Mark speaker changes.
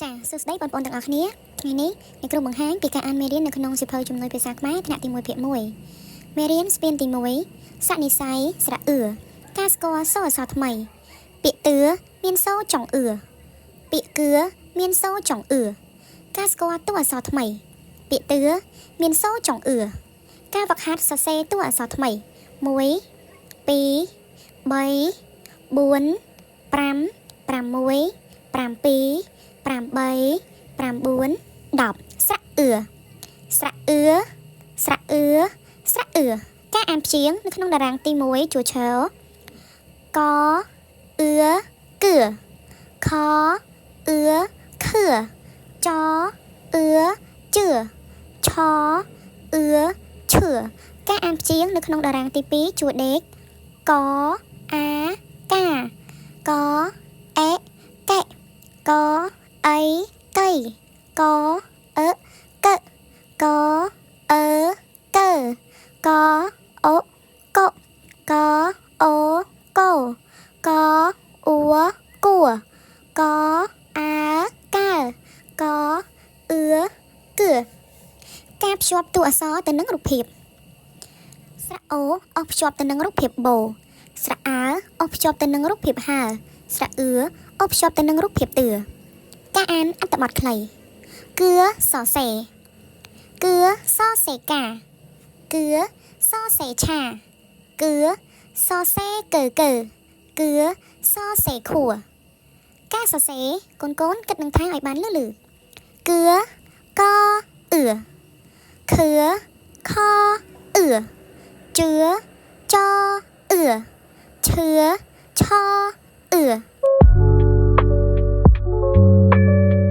Speaker 1: ចាសួស្តីបងប្អូនទាំងអស់គ្នាថ្ងៃនេះអ្នកគ្រូបង្ហាញពីការអានមេរៀននៅក្នុងសៀវភៅជំនួយភាសាខ្មែរថ្នាក់ទី1ភាគ1មេរៀនស្ពានទី1សនិស័យស្រៈអឿការស្គាល់សូរអក្សរថ្មីពាក្យតឿមានសូរចុងអឿពាក្យគឿមានសូរចុងអឿការស្គាល់តួអក្សរថ្មីពាក្យតឿមានសូរចុងអឿការហ្វឹកហាត់សរសេរតួអក្សរថ្មី1 2 3 4 5 6 7 8 9 10ស្រៈអឿស្រៈអឿស្រៈអឿស្រៈអឿការអានព្យាង្គនៅក្នុងតារាងទី1ជួរឈរកអឿគឿខអឿខឿចអឿជឿឆអឿឈឿការអានព្យាង្គនៅក្នុងតារាងទី2ជួរដេកកអាកាកអេកេកអីកៃកអឺកកអឺកកអូកកអូកោកអ៊ូគួកអាកើកអឿគឺការភ្ជាប់តួអក្សរទៅនឹងរូបភាពស្រៈអូអស់ភ្ជាប់ទៅនឹងរូបភាពបូស្រៈអើអស់ភ្ជាប់ទៅនឹងរូបភាពហើស្រៈអឿអស់ភ្ជាប់ទៅនឹងរូបភាពតឿការអានអត្ថបទខ្លីគឿសរសេរគឿសរសេរកាគឿសរសេរឆាគឿសរសេរកើគឿសរសេរខួរការសរសេរកូនគិតនឹងថែឲ្យបានលឺគឿកអឿខឿខអឿជឿចអឿឈឿឆអឿ